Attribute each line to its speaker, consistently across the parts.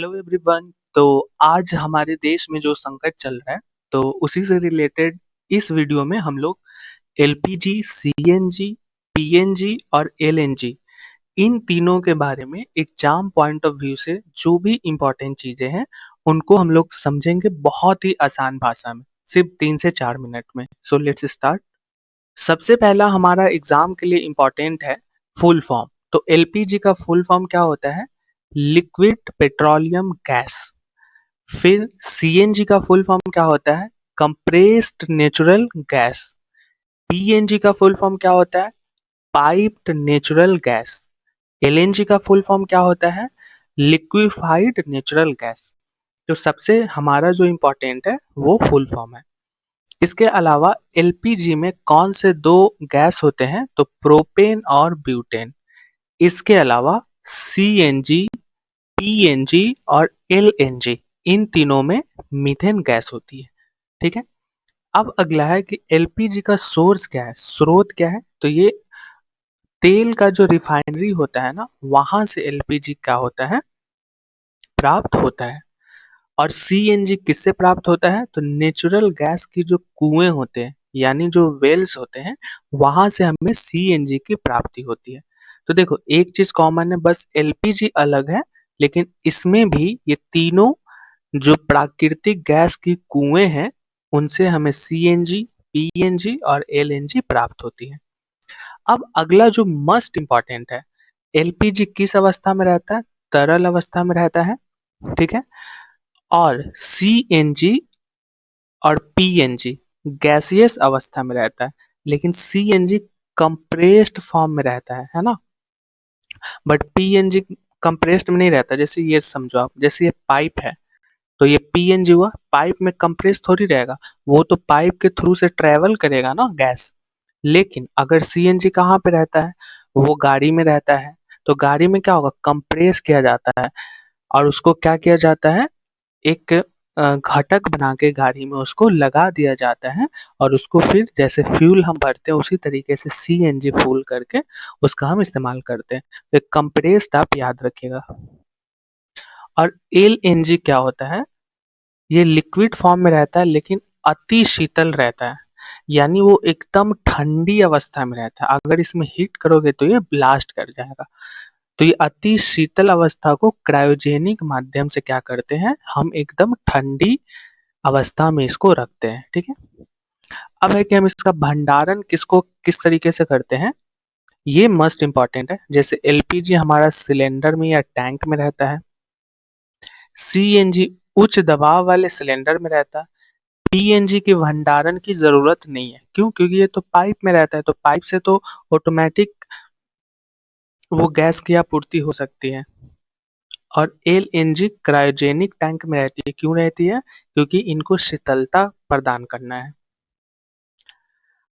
Speaker 1: Hello everyone. तो आज हमारे देश में जो संकट चल रहा है, तो उसी से रिलेटेड इस वीडियो में हम लोग एलपीजी, सीएनजी, पीएनजी और एलएनजी इन तीनों के बारे में एग्जाम पॉइंट ऑफ व्यू से जो भी इम्पोर्टेंट चीजें हैं उनको हम लोग समझेंगे बहुत ही आसान भाषा में, सिर्फ 3 से 4 मिनट में। So let's start. सबसे पहला हमारा एग्जाम के लिए इम्पोर्टेंट है फुल फॉर्म। तो एलपीजी का फुल फॉर्म क्या होता है? Liquid petroleum gas. फिर सीएनजी का फुल फॉर्म क्या होता है? Compressed natural gas. पीएनजी का फुल फॉर्म क्या होता है? Piped natural gas. एलएनजी का फुल फॉर्म क्या होता है? Liquefied natural gas. तो सबसे हमारा जो इम्पोर्टेंट है वो फुल फॉर्म है। इसके अलावा एलपीजी में कौन से दो गैस होते हैं? तो प्रोपेन और ब्यूटेन। इसके अलावा सीएनजी, पीएनजी और एलएनजी इन तीनों में मीथेन गैस होती है। ठीक है। अब अगला है कि एलपीजी का सोर्स क्या है, स्रोत क्या है? तो ये तेल का जो रिफाइनरी होता है ना, वहां से एलपीजी क्या होता है, प्राप्त होता है। और सीएनजी किससे प्राप्त होता है? तो नेचुरल गैस की जो कुएं होते हैं यानी जो वेल्स होते हैं, वहां से हमें सीएनजी की प्राप्ति होती है। तो देखो, एक चीज कॉमन है, बस एलपीजी अलग है, लेकिन इसमें भी ये तीनों जो प्राकृतिक गैस की कुएं हैं उनसे हमें सीएनजी, पीएनजी और एलएनजी प्राप्त होती है। अब अगला जो मस्ट इम्पॉर्टेंट है, एलपीजी किस अवस्था में रहता है? तरल अवस्था में रहता है। ठीक है। और सीएनजी और पीएनजी गैसियस अवस्था में रहता है, लेकिन सीएनजी कंप्रेस्ड फॉर्म में रहता है ना। बट पीएनजी कंप्रेस्ड में नहीं रहता। जैसे ये समझो आप, जैसे ये पाइप है, तो ये पीएनजी हुआ, पाइप में कंप्रेस थोड़ी रहेगा, वो तो पाइप के थ्रू से ट्रेवल करेगा ना गैस। लेकिन अगर सीएनजी कहाँ पे रहता है? वो गाड़ी में रहता है। तो गाड़ी में क्या होगा? कंप्रेस किया जाता है और उसको क्या किया जाता है, एक घटक बना के गाड़ी में उसको लगा दिया जाता है और उसको फिर जैसे फ्यूल हम भरते हैं उसी तरीके से सीएनजी फुल करके उसका हम इस्तेमाल करते हैं। तो कंप्रेस्ड आप याद रखिएगा। और एलएनजी क्या होता है? ये लिक्विड फॉर्म में रहता है, लेकिन अति शीतल रहता है, यानी वो एकदम ठंडी अवस्था में रहता है। अगर इसमें हीट करोगे तो ये ब्लास्ट कर जाएगा। तो ये अति शीतल अवस्था को क्रायोजेनिक माध्यम से क्या करते हैं, हम एकदम ठंडी अवस्था में इसको रखते हैं। ठीक है। अब है कि हम इसका भंडारण किसको किस तरीके से करते हैं, ये मस्ट इम्पॉर्टेंट है। जैसे एलपीजी हमारा सिलेंडर में या टैंक में रहता है, सीएनजी उच्च दबाव वाले सिलेंडर में रहता है, पीएनजी के भंडारण की जरूरत नहीं है। क्यों? क्योंकि ये तो पाइप में रहता है, तो पाइप से तो ऑटोमेटिक वो गैस की आपूर्ति हो सकती है। और एलएनजी क्रायोजेनिक टैंक में रहती है। क्यों रहती है? क्योंकि इनको शीतलता प्रदान करना है।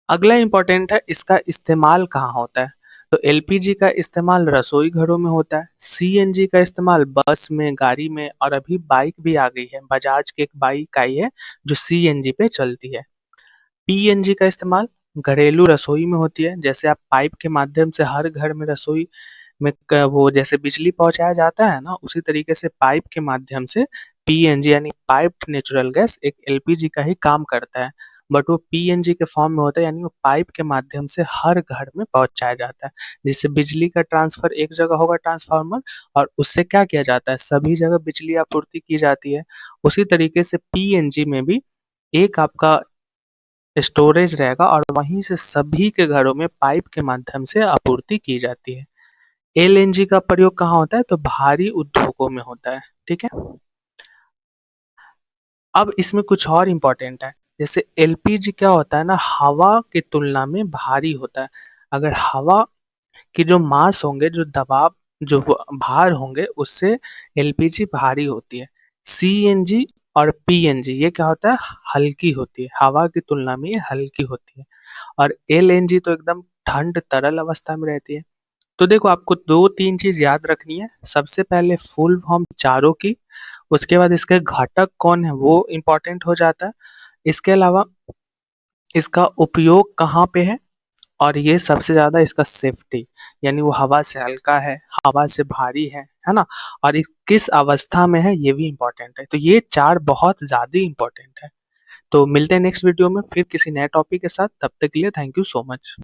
Speaker 1: अगला इंपॉर्टेंट है, इसका इस्तेमाल कहाँ होता है? तो एलपीजी का इस्तेमाल रसोई घरों में होता है, सीएनजी का इस्तेमाल बस में, गाड़ी में, और अभी बाइक भी आ गई है, बजाज की एक बाइक आई है जो सीएनजी पे चलती है। पीएनजी का इस्तेमाल घरेलू रसोई में होती है। जैसे आप पाइप के माध्यम से हर घर में रसोई में वो जैसे बिजली पहुंचाया जाता है ना, उसी तरीके से पाइप के माध्यम से पीएनजी यानी पाइप्ड नेचुरल गैस एक एलपीजी का ही काम करता है। बट वो पीएनजी के फॉर्म में होता है, यानी वो पाइप के माध्यम से हर घर में पहुंचाया जाता है, जिससे बिजली का ट्रांसफर एक जगह होगा ट्रांसफार्मर, और उससे क्या किया जाता है, सभी जगह बिजली आपूर्ति की जाती है। उसी तरीके से पीएनजी में भी एक आपका स्टोरेज रहेगा और वहीं से सभी के घरों में पाइप के माध्यम से आपूर्ति की जाती है। एलएनजी का प्रयोग कहाँ होता है? तो भारी उद्योगों में होता है। ठीक है। अब इसमें कुछ और इम्पोर्टेंट है। जैसे एलपीजी क्या होता है ना, हवा की तुलना में भारी होता है। अगर हवा की जो मास होंगे, जो दबाव, जो भार होंगे, उससे एलपीजी भारी होती है। सीएनजी और पीएनजी ये क्या होता है, हल्की होती है। हवा की तुलना में ये हल्की होती है। और एलएनजी तो एकदम ठंड तरल अवस्था में रहती है। तो देखो, आपको दो तीन चीज याद रखनी है। सबसे पहले फुल फॉर्म चारों की, उसके बाद इसके घटक कौन है वो इम्पोर्टेंट हो जाता है। इसके अलावा इसका उपयोग कहाँ पे है, और ये सबसे ज़्यादा इसका सेफ्टी, यानी वो हवा से हल्का है, हवा से भारी है ना? और किस अवस्था में है ये भी इम्पोर्टेंट है। तो ये 4 बहुत ज़्यादा इम्पोर्टेंट है। तो मिलते हैं नेक्स्ट वीडियो में फिर किसी नए टॉपिक के साथ, तब तक के लिए थैंक यू सो मच।